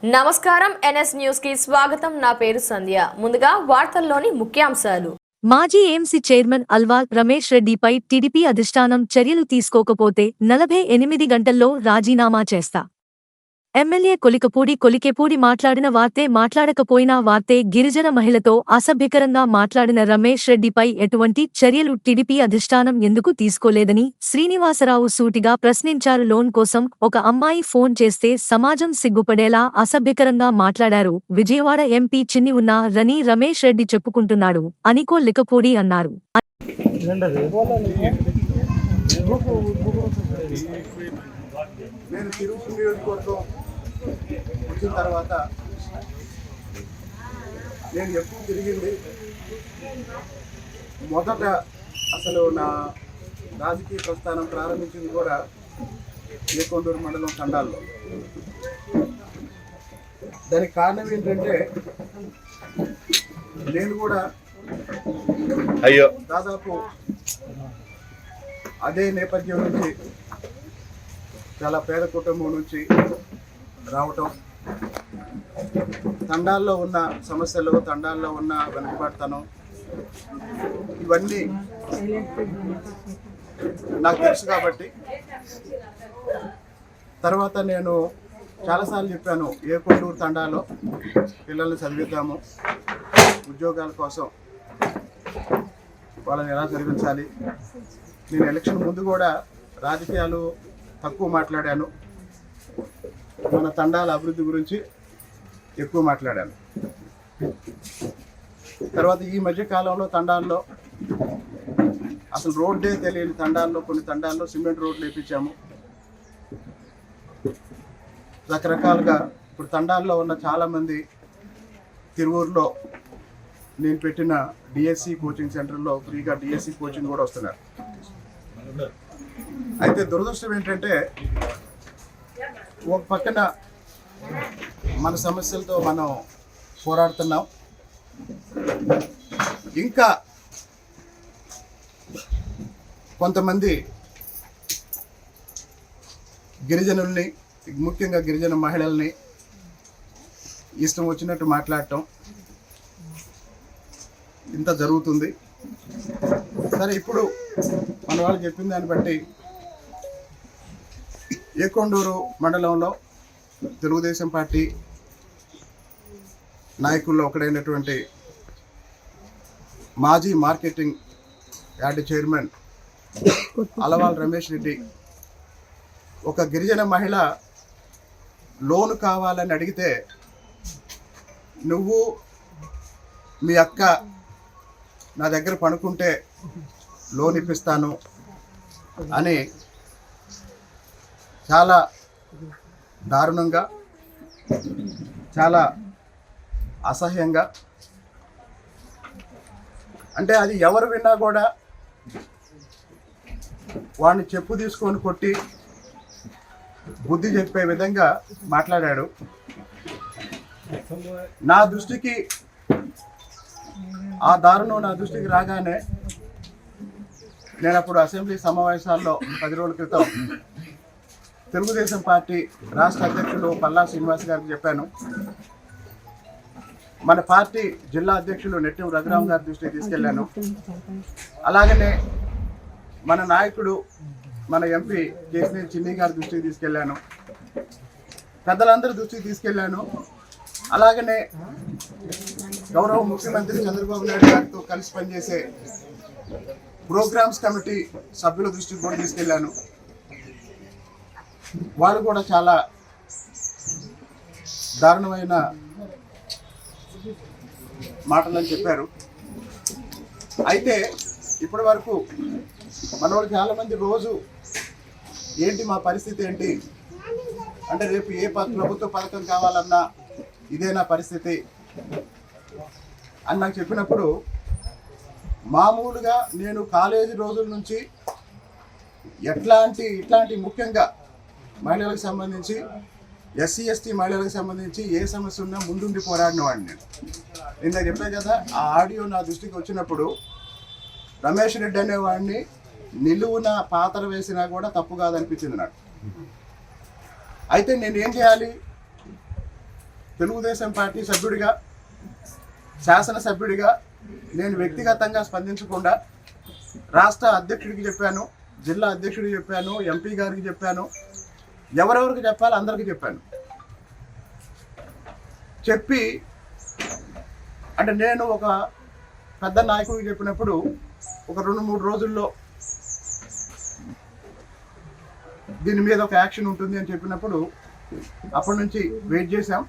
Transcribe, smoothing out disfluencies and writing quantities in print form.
నమస్కారం NS news కి స్వాగతం. నా పేరు సంధ్య. ముందుగా వార్తల్లోని ముఖ్యాంశాలు. మాజీ ఏఎంసీ చైర్మన్ అల్వాల్ రమేష్ రెడ్డిపై టీడీపీ అధిష్టానం చర్యలు తీసుకోకపోతే 48 గంటల్లో రాజీనామా చేస్తా. ఎమ్మెల్యే కొలికేపూడి మాట్లాడిన వార్తే మాట్లాడకపోయినా వార్తే. గిరిజన మహిళతో అసభ్యకరంగా మాట్లాడిన రమేష్ రెడ్డిపై ఎటువంటి చర్యలు టీడీపీ అధిష్టానం ఎందుకు తీసుకోలేదని శ్రీనివాసరావు సూటిగా ప్రశ్నించారు. లోన్ కోసం ఒక అమ్మాయి ఫోన్ చేస్తే సమాజం సిగ్గుపడేలా అసభ్యకరంగా మాట్లాడారు. విజయవాడ ఎంపీ చిన్ని ఉన్నా రని రమేష్ రెడ్డి చెప్పుకుంటున్నాడు అని కొలికేపూడి అన్నారు. నేను తిరుపతి నియోజకవర్గం వచ్చిన తర్వాత నేను ఎప్పుడు తిరిగింది మొదట అసలు నా రాజకీయ ప్రస్థానం ప్రారంభించింది కూడా ఏకొండూరు మండలం తండాల్లో. దానికి కారణం ఏంటంటే నేను కూడా దాదాపు అదే నేపథ్యం నుంచి, చాలా పేద కుటుంబం నుంచి రావటం, తండాల్లో ఉన్న సమస్యలు, తండాల్లో ఉన్న వెనుకబాటుతనం, ఇవన్నీ నాకు తెలుసు. కాబట్టి తర్వాత నేను చాలాసార్లు చెప్పాను, ఏకొండూరు తండాలో పిల్లల్ని చదివిద్దాము, ఉద్యోగాల కోసం వాళ్ళని ఎలా చదివించాలి. నేను ఎలక్షన్ ముందు కూడా రాజకీయాలు తక్కువ మాట్లాడాను, మన తండాల అభివృద్ధి గురించి ఎక్కువ మాట్లాడాను. తర్వాత ఈ మధ్య కాలంలో తండాల్లో అసలు రోడ్డే తెలియని తండాల్లో, కొన్ని తండాల్లో సిమెంట్ రోడ్లు వేయించాము. రకరకాలుగా ఇప్పుడు తండాల్లో ఉన్న చాలామంది తిరువూరులో నేను పెట్టిన డిఎస్సి కోచింగ్ సెంటర్లో ఫ్రీగా డిఎస్సి కోచింగ్ కూడా వస్తున్నారు. అయితే దురదృష్టం ఏంటంటే, ఒక పక్కన మన సమస్యలతో మనం పోరాడుతున్నాం, ఇంకా కొంతమంది గిరిజనుల్ని, ముఖ్యంగా గిరిజన మహిళల్ని ఇష్టం వచ్చినట్టు మాట్లాడటం ఇంత జరుగుతుంది. సరే, ఇప్పుడు మన వాళ్ళు చెప్పిన దాన్ని బట్టి ఏకొండూరు మండలంలో తెలుగుదేశం పార్టీ నాయకుల్లో ఒకడైనటువంటి మాజీ marketing yard chairman Alwal Ramesh Reddy ఒక గిరిజన మహిళ లోను కావాలని అడిగితే, నువ్వు మీ అక్క నా దగ్గర పనుకుంటే లోన్ ఇప్పిస్తాను అని చాలా దారుణంగా, చాలా అసహ్యంగా, అంటే అది ఎవరు విన్నా కూడా వాడిని చెప్పు తీసుకొని కొట్టి బుద్ధి చెప్పే విధంగా మాట్లాడాడు. నా దృష్టికి ఆ దారుణం నా దృష్టికి రాగానే నేను అప్పుడు అసెంబ్లీ సమావేశాల్లో 10 రోజుల క్రితం తెలుగుదేశం పార్టీ రాష్ట్ర అధ్యక్షులు పల్లా శ్రీనివాస్ గారికి చెప్పాను. మన పార్టీ జిల్లా అధ్యక్షులు నెట్టెం రఘురామ్ గారి దృష్టికి తీసుకెళ్లాను. అలాగనే మన నాయకుడు, మన ఎంపీ కేసీఆర్ చిన్ని గారి దృష్టికి తీసుకెళ్లాను. పెద్దలందరి దృష్టికి తీసుకెళ్లాను. అలాగనే గౌరవ ముఖ్యమంత్రి చంద్రబాబు నాయుడు గారితో కలిసి పనిచేసే ప్రోగ్రామ్స్ కమిటీ సభ్యుల దృష్టికి కూడా తీసుకెళ్లాను. వాళ్ళు కూడా చాలా దారుణమైన మాటలని చెప్పారు. అయితే ఇప్పటి వరకు మన వాళ్ళు చాలామంది రోజు ఏంటి మా పరిస్థితి ఏంటి అంటే, రేపు ఏ ప్రభుత్వ పథకం కావాలన్నా ఇదేనా పరిస్థితి అని నాకు చెప్పినప్పుడు, మామూలుగా నేను కాలేజీ రోజుల నుంచి ఇట్లాంటి ముఖ్యంగా మహిళలకు సంబంధించి, ఎస్సీ ఎస్టీ మహిళలకు సంబంధించి ఏ సమస్య ఉన్నా ముందుండి పోరాడిన వాడిని నేను. ఇందాక చెప్పాను కదా, ఆ ఆడియో నా దృష్టికి వచ్చినప్పుడు రమేష్ రెడ్డి అనేవాడిని నిలువున పాత్ర వేసినా కూడా తప్పు కాదనిపించింది నాకు. అయితే నేను ఏం చేయాలి, తెలుగుదేశం పార్టీ సభ్యుడిగా, శాసనసభ్యుడిగా నేను వ్యక్తిగతంగా స్పందించకుండా రాష్ట్ర అధ్యక్షుడికి చెప్పాను, జిల్లా అధ్యక్షుడికి చెప్పాను, ఎంపీ గారికి చెప్పాను, ఎవరెవరికి చెప్పాలో అందరికీ చెప్పాను. చెప్పి అంటే నేను ఒక పెద్ద నాయకుడికి చెప్పినప్పుడు ఒక 2-3 రోజుల్లో దీని మీద ఒక యాక్షన్ ఉంటుంది అని చెప్పినప్పుడు అప్పటి నుంచి వెయిట్ చేశాం.